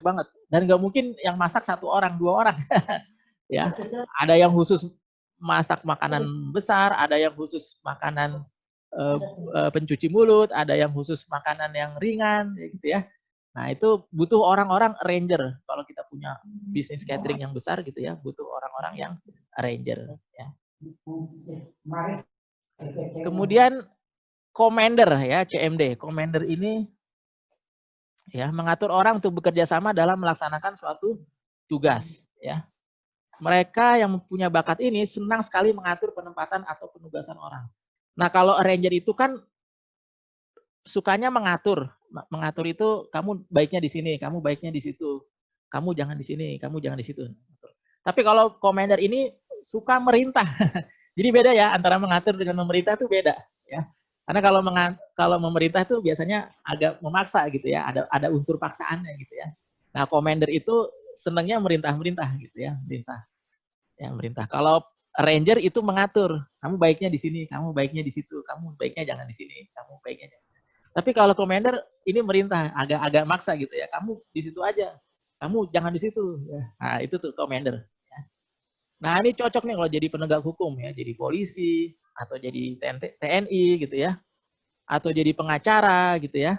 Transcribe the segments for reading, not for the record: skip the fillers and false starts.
banget. Dan nggak mungkin yang masak 1 orang, 2 orang. Ya, ada yang khusus masak makanan besar, ada yang khusus makanan, eee pencuci mulut, ada yang khusus makanan yang ringan, ya gitu ya. Nah, itu butuh orang-orang arranger. Kalau kita punya bisnis catering yang besar gitu ya, butuh orang-orang yang arranger, ya. Kemudian commander ya, CMD. Commander ini ya mengatur orang untuk bekerja sama dalam melaksanakan suatu tugas, ya. Mereka yang punya bakat ini senang sekali mengatur penempatan atau penugasan orang. Nah, kalau arranger itu kan sukanya mengatur. Mengatur itu kamu baiknya di sini, kamu baiknya di situ. Kamu jangan di sini, kamu jangan di situ. Tapi kalau commander ini suka merintah. Jadi beda ya antara mengatur dengan memerintah itu beda ya. Karena kalau memerintah itu biasanya agak memaksa gitu ya, ada unsur paksaannya gitu ya. Nah, commander itu senangnya merintah-merintah gitu ya, merintah. Ya, merintah. Kalau ranger itu mengatur, kamu baiknya di sini, kamu baiknya di situ, kamu baiknya jangan di sini, kamu baiknya jangan. Tapi kalau commander ini merintah, agak maksa gitu ya. Kamu di situ aja, kamu jangan di situ. Ya. Nah, itu tuh commander. Ya. Nah, ini cocok nih kalau jadi penegak hukum ya, jadi polisi atau jadi TNI gitu ya, atau jadi pengacara gitu ya.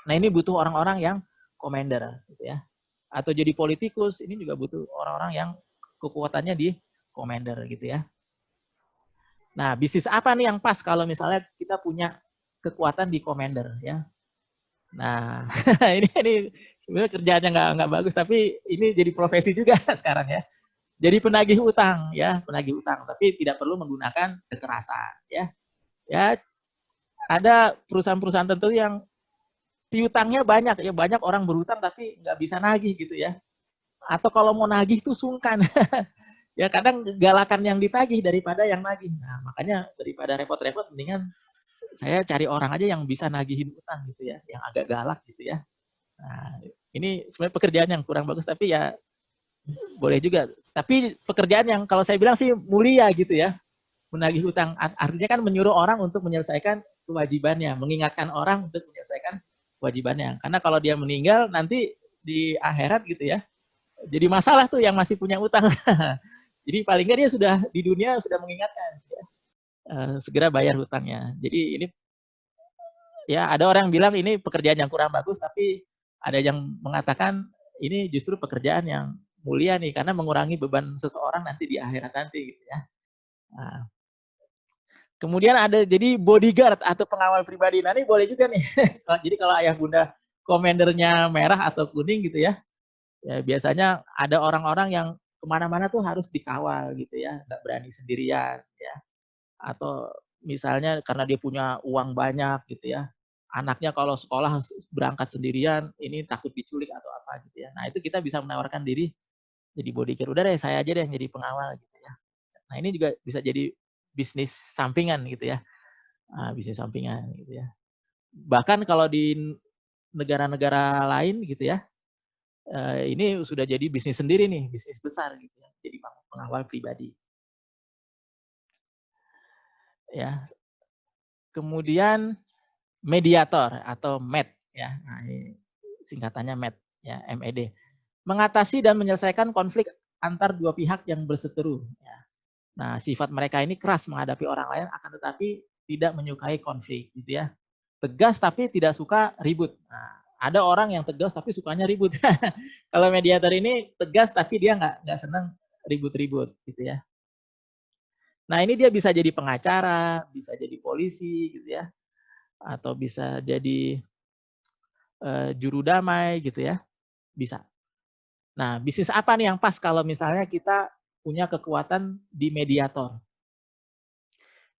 Nah, ini butuh orang-orang yang commander gitu ya. Atau jadi politikus, ini juga butuh orang-orang yang kekuatannya di commander gitu ya. Nah, bisnis apa nih yang pas kalau misalnya kita punya kekuatan di commander ya. Nah, ini sebenarnya kerjaannya nggak bagus, tapi ini jadi profesi juga sekarang ya. Jadi penagih utang ya, penagih utang, tapi tidak perlu menggunakan kekerasan ya. Ya, ada perusahaan-perusahaan tertentu yang piutangnya banyak ya, banyak orang berutang tapi nggak bisa nagih gitu ya. Atau kalau mau nagih tuh sungkan. Ya kadang galakan yang ditagih daripada yang nagih. Nah, makanya daripada repot-repot mendingan saya cari orang aja yang bisa nagihin utang gitu ya, yang agak galak gitu ya. Nah, ini sebenarnya pekerjaan yang kurang bagus tapi ya boleh juga. Tapi pekerjaan yang kalau saya bilang sih mulia gitu ya. Menagih utang artinya kan menyuruh orang untuk menyelesaikan kewajibannya, mengingatkan orang untuk menyelesaikan kewajibannya. Karena kalau dia meninggal nanti di akhirat gitu ya, jadi masalah tuh yang masih punya utang. Jadi paling nggak dia sudah di dunia sudah mengingatkan ya, segera bayar hutangnya. Jadi ini ya ada orang yang bilang ini pekerjaan yang kurang bagus, tapi ada yang mengatakan ini justru pekerjaan yang mulia nih karena mengurangi beban seseorang nanti di akhirat nanti gitu ya. Nah, kemudian ada jadi bodyguard atau pengawal pribadi. Nah, ini boleh juga nih. Jadi kalau ayah bunda komendernya merah atau kuning gitu ya, ya biasanya ada orang-orang yang kemana-mana tuh harus dikawal gitu ya, nggak berani sendirian ya. Atau misalnya karena dia punya uang banyak gitu ya, anaknya kalau sekolah berangkat sendirian, ini takut diculik atau apa gitu ya. Nah, itu kita bisa menawarkan diri jadi bodyguard. Udah deh, saya aja deh yang jadi pengawal gitu ya. Nah, ini juga bisa jadi bisnis sampingan gitu ya. Bisnis sampingan gitu ya. Bahkan kalau di negara-negara lain gitu ya, ini sudah jadi bisnis sendiri nih, bisnis besar gitu ya. Jadi pengawal pribadi. Ya. Kemudian mediator atau MED ya. Nah, ini singkatannya MED ya, MED. Mengatasi dan menyelesaikan konflik antar dua pihak yang berseteru ya. Nah, sifat mereka ini keras menghadapi orang lain akan tetapi tidak menyukai konflik gitu ya. Tegas tapi tidak suka ribut. Nah, ada orang yang tegas tapi sukanya ribut. Kalau mediator ini tegas tapi dia nggak senang ribut-ribut gitu ya. Nah, ini dia bisa jadi pengacara, bisa jadi polisi gitu ya, atau bisa jadi juru damai gitu ya, bisa. Nah, bisnis apa nih yang pas kalau misalnya kita punya kekuatan di mediator?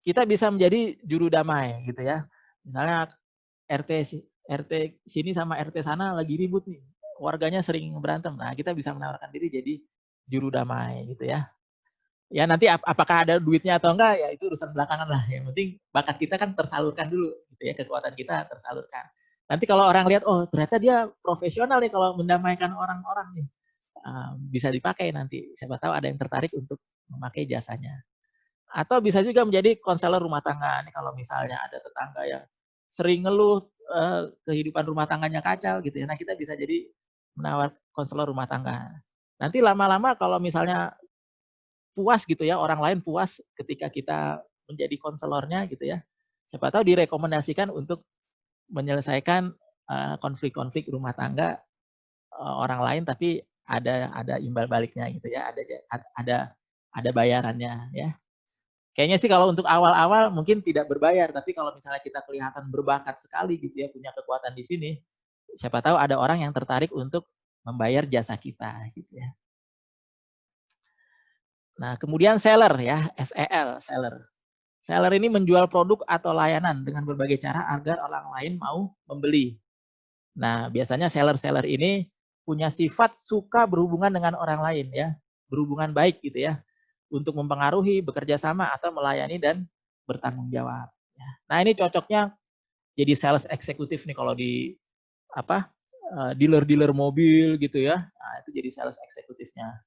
Kita bisa menjadi juru damai gitu ya. Misalnya RT RT sini sama RT sana lagi ribut nih, warganya sering berantem. Nah, kita bisa menawarkan diri jadi juru damai gitu ya. Ya nanti apakah ada duitnya atau enggak ya itu urusan belakangan lah. Yang penting bakat kita kan tersalurkan dulu gitu ya, kekuatan kita tersalurkan. Nanti kalau orang lihat, oh ternyata dia profesional nih kalau mendamaikan orang-orang nih. Bisa dipakai nanti. Siapa tahu ada yang tertarik untuk memakai jasanya. Atau bisa juga menjadi konselor rumah tangga. Nih kalau misalnya ada tetangga yang sering ngeluh kehidupan rumah tangganya kacau gitu ya. Nah, kita bisa jadi menawar konselor rumah tangga. Nanti lama-lama kalau misalnya puas gitu ya, orang lain puas ketika kita menjadi konselornya gitu ya, siapa tahu direkomendasikan untuk menyelesaikan, konflik-konflik rumah tangga, orang lain tapi ada imbal baliknya gitu ya, ada ada bayarannya ya. Kayaknya sih kalau untuk awal-awal mungkin tidak berbayar, tapi kalau misalnya kita kelihatan berbakat sekali gitu ya, punya kekuatan di sini, siapa tahu ada orang yang tertarik untuk membayar jasa kita gitu ya. Nah, kemudian seller ya, SEL, seller. Seller ini menjual produk atau layanan dengan berbagai cara agar orang lain mau membeli. Nah, biasanya seller-seller ini punya sifat suka berhubungan dengan orang lain ya, berhubungan baik gitu ya, untuk mempengaruhi, bekerja sama atau melayani dan bertanggung jawab ya. Nah, ini cocoknya jadi sales eksekutif nih kalau di apa, dealer-dealer mobil gitu ya. Nah, itu jadi sales eksekutifnya.